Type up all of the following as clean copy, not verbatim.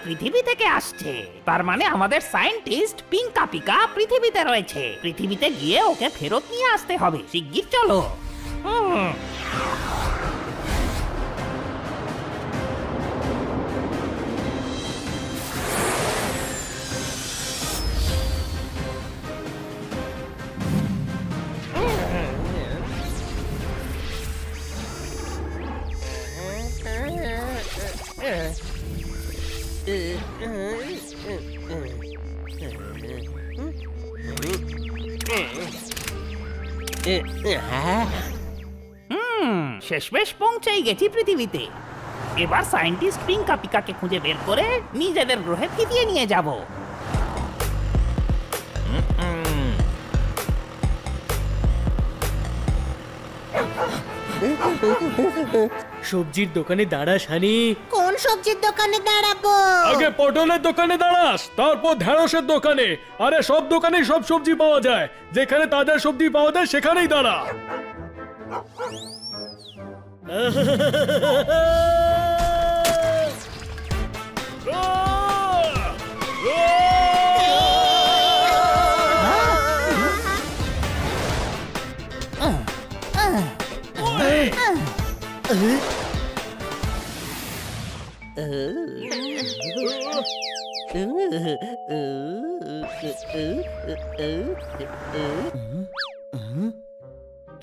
পৃথিবী থেকে আসছে। তার মানে আমাদের সায়েন্টিস্ট পিঙ্কা পিকা পৃথিবীতে রয়েছে। পৃথিবীতে গিয়ে ওকে ফেরত নিয়ে আসতে হবে। শিগগির চলো। শেষমেশ পৌঁছেই গেছি পৃথিবীতে। এবার সায়েন্টিস্ট পিঙ্কা পিকাকে খুঁজে বের করে নিজেদের গ্রহে ফিরিয়ে নিয়ে যাব। সবজির দোকানে দাঁড়াস হানি। কোন সবজির দোকানে দাঁড়াবো? আগে পটলের দোকানে দাঁড়াস, তারপর ঢেঁড়সের দোকানে। আরে সব দোকানেই সব সবজি পাওয়া যায়, যেখানে তাজা সবজি পাওয়া যায় সেখানেই দাঁড়া।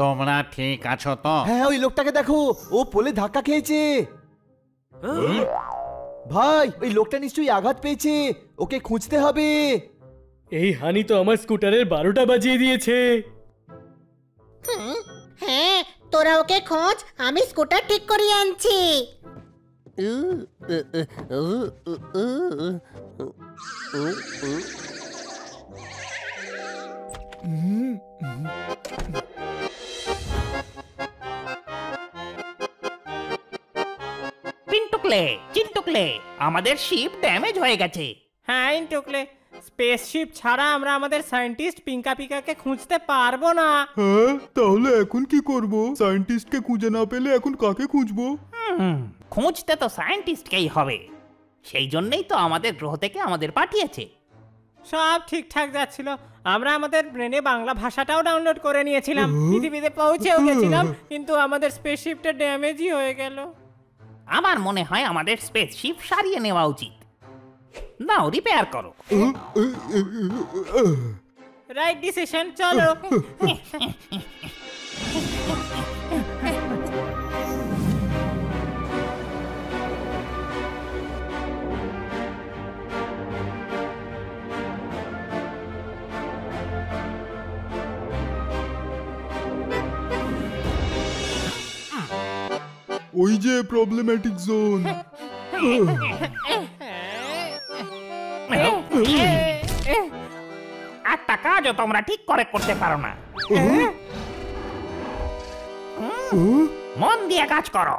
তোমরা ঠিক আছো তো? হ্যাঁ, ওই লোকটাকে দেখো, ও পোলে ধাক্কা খেয়েছে। ভাই, ওই লোকটা নিশ্চয়ই আঘাত পেয়েছে, ওকে খুঁজতে হবে। এই হানি তো আমার স্কুটারের 12টা বাজিয়ে দিয়েছে। হ্যাঁ, তোরা ওকে খোঁজ, আমি স্কুটার ঠিক করিয়ে আনছি। পিন্টুকলে, চিন্টুকলে, আমাদের শিপ ড্যামেজ হয়ে গেছে। হ্যাঁ ইন্টুকলে, স্পেসশিপ ছাড়া আমরা আমাদের সায়েন্টিস্ট পিঙ্কা পিকাকে খুঁজতে পারবো না। হ্যাঁ, তাহলে এখন কি করব? সায়েন্টিস্টকে খুঁজে না পেলে এখন কাকে খুঁজবো? খুঁজতে তো সায়েন্টিস্টকেই হবে। সেই জন্যই তো আমাদের গ্রহ থেকে আমাদের পাঠিয়েছে। সব ঠিকঠাক যাচ্ছিল, আমরা আমাদের ব্রেনে বাংলা ভাষাটাও ডাউনলোড করে নিয়েছিলাম, পৃথিবীতে পৌঁছেও গেছিলাম, কিন্তু আমাদের স্পেসশিপটা ড্যামেজই হয়ে গেল। আমার মনে হয় আমাদের স্পেসশিপ সারিয়ে নেওয়া উচিত। নাও রিপেয়ার করো। রাইট ডিসিশন, চলো। ওই যে প্রবলেম্যাটিক জোন। একটা কাজও তোমরা ঠিক করে করতে পারো না। মন দিয়ে কাজ করো।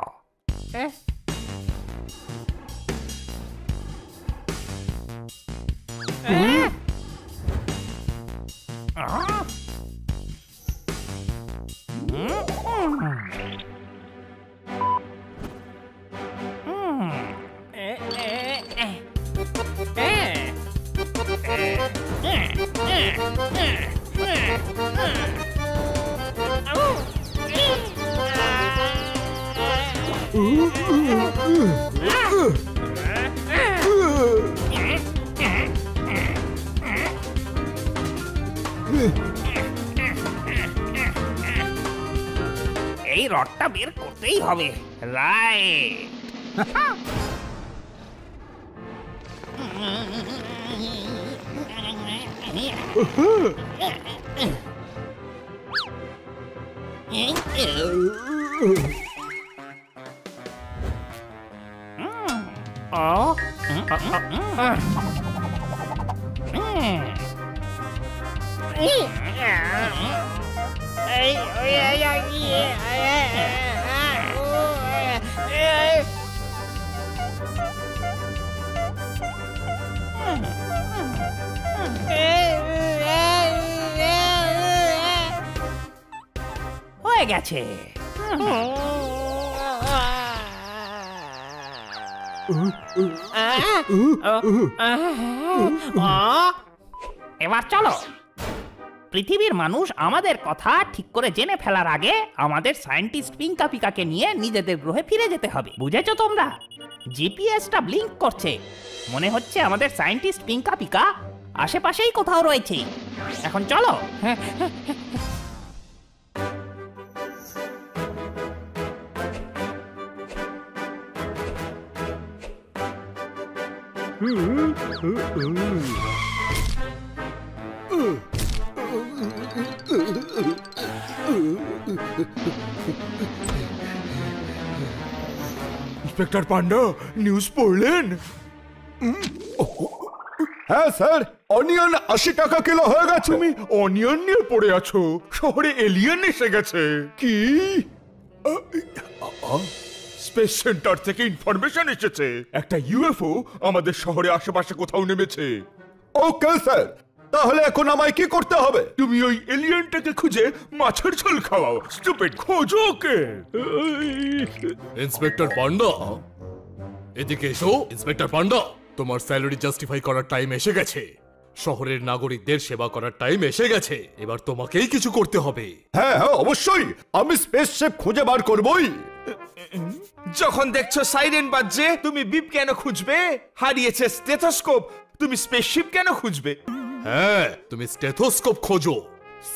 এই রডটা বের করতেই হবে। রাইট। হয়ে গেছে। এবার চলো। পৃথিবীর মানুষ আমাদের কথা ঠিক করে জেনে ফেলার আগে আমাদের সায়েন্টিস্ট পিঙ্কা পিকাকে নিয়ে নিজেদের গ্রহে ফিরে যেতে হবে। বুঝেছো তোমরা? জিপিএসটা ব্লিঙ্ক করছে, মনে হচ্ছে আমাদের সায়েন্টিস্ট পিঙ্কা পিকা আশেপাশেই কোথাও রয়েছে। এখন চলো। ইন্সপেক্টর পান্ডা, নিউজ পড়লেন? হ্যাঁ স্যার, অনিয়ন 80 টাকা কিলো হয়ে গেছে। তুমি অনিয়ন নিয়ে পড়ে আছো, শহরে এলিয়েন এসে গেছে। কি? স্পেস সেন্টার থেকে ইনফরমেশন এসেছে, একটা ইউএফও আমাদের শহরে আশেপাশে কোথাও নেমেছে। ওকে স্যার, তাহলে এখন আমায় কি করতে হবে? তুমি ওই এলিয়েনটাকে খুঁজে মাছের ঝোল খাওয়াও। স্টুপিড, খোঁজো ওকে। ইন্সপেক্টর পান্ডা, এদিকে এসো। ইন্সপেক্টর পান্ডা, তোমার স্যালারি জাস্টিফাই করার টাইম এসে গেছে। শহরের নাগরিকদের সেবা করার টাইম এসে গেছে। এবার তোমাকেই কিছু করতে হবে। হ্যাঁ হ্যাঁ, অবশ্যই আমি স্পেসশিপ খুঁজে বার করবই। যখন দেখছো সাইরেন বাজছে, তুমি বিপ কেন খুঁজবে? হারিয়েছে স্টেথোস্কোপ, তুমি স্পেসশিপ কেন খুঁজবে? হ্যাঁ, তুমি স্টেথোস্কোপ খোঁজো।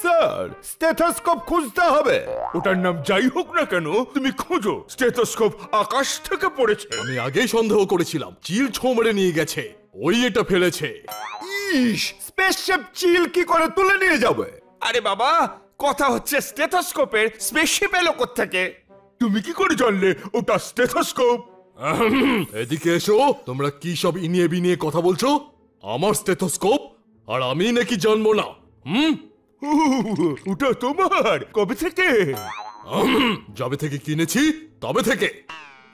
স্যার, স্টেথোস্কোপ খুঁজতে হবে। ওটার নাম যাই হোক না কেন, তুমি খোঁজো। স্টেথোস্কোপ আকাশ থেকে পড়েছে। আমি আগেই সন্দেহ করেছিলাম চিল ছো মেরে নিয়ে গেছে, ওই এটা ফেলেছে। ইস, স্পেসশিপ চিল কি করে তুলে নিয়ে যাবে? আরে বাবা, কথা হচ্ছে স্টেথোস্কোপের, স্পেসশিপ এলো কোত্থেকে? তুমি কি করে জানলে ওটা স্টেথোস্কোপ? এদিকে এসো। তোমরা কি সব ইনিয়ে বিনিয়ে কথা বলছো? আমার স্টেথোস্কোপ আর আমি নাকি জানবো না? ওটা তোমার? কবে থেকে? যবে থেকে কিনেছি তবে থেকে।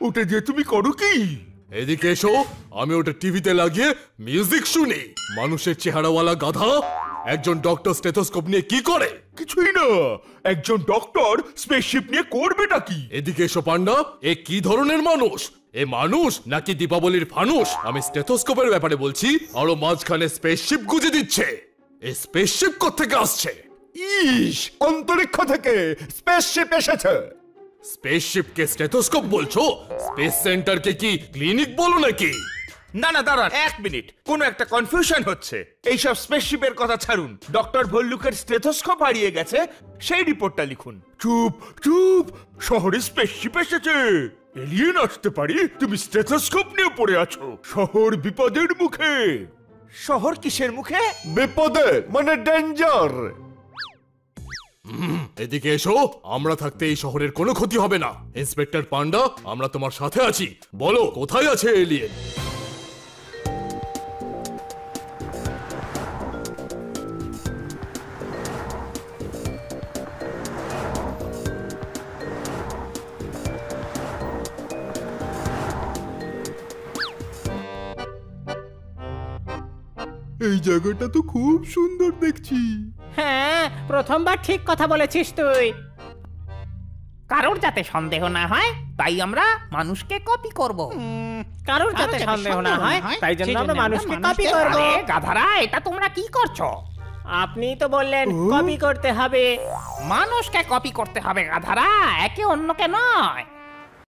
ওটা দিয়ে তুমি করো কি? এদিকে এসো। আমি ওটা টিভিতে লাগিয়ে মিউজিক শুনি। মানুষের চেহারাওয়ালা গাধা, একজন ডক্টর স্টেথোস্কোপ নিয়ে কি করে? কিছুই না। একজন ডক্টর স্পেসশিপ নিয়ে করবেটা কি? এদিকে এসো পান্ডা, এ কি ধরনের মানুষ? এ মানুষ নাকি দীপাবলির ফানুস? আমি স্টেথোস্কোপের ব্যাপারে বলছি, আরো মাঝখানে স্পেসশিপ গুজে দিচ্ছে। এই স্পেসশিপ কোত্থেকে আসছে? ইস, অন্তরিক্ষ থেকে স্পেসশিপ এসেছে। স্পেসশিপকে স্টেথোস্কোপ বলছো? স্পেস সেন্টারকে কি ক্লিনিক বলো নাকি? না না, দাঁড়ান 1 মিনিট, কোনো একটা কনফিউশন হচ্ছে। এইসব স্পেসশিপের কথা ছাড়ুন, ডক্টর ভল্লুকের স্টেথোস্কোপ হারিয়ে গেছে, সেই রিপোর্টটা লিখুন। চুপ চুপ, শহরে স্পেসশিপ এসেছে। এলিয়েন আসতে পারি, তুমি স্টেথোস্কোপ নিয়ে পড়ে আছো। শহর বিপদের মুখে। শহর কিসের মুখে? বিপদে মানে ডেঞ্জার। এদিকে এসো। আমরা থাকতে এই শহরের কোনো ক্ষতি হবে না। ইন্সপেক্টর পান্ডা, আমরা তোমার সাথে আছি। বলো, কোথায় আছে এলিয়েন? এই জায়গাটা তো খুব সুন্দর দেখছি। হ্যাঁ, প্রথমবার ঠিক কথা বলেছিস তুই। কারোর যাতে সন্দেহ না হয় তাই আমরা মানুষকে কপি করব। কারোর যাতে সন্দেহ না হয় তাই জন্য আমরা মানুষকে কপি করব। আরে গাধারা, এটা তোমরা কি করছো? আপনি তো বললেন কপি করতে হবে। মানুষকে কপি করতে হবে গাধারা, একে অন্যকে নয়।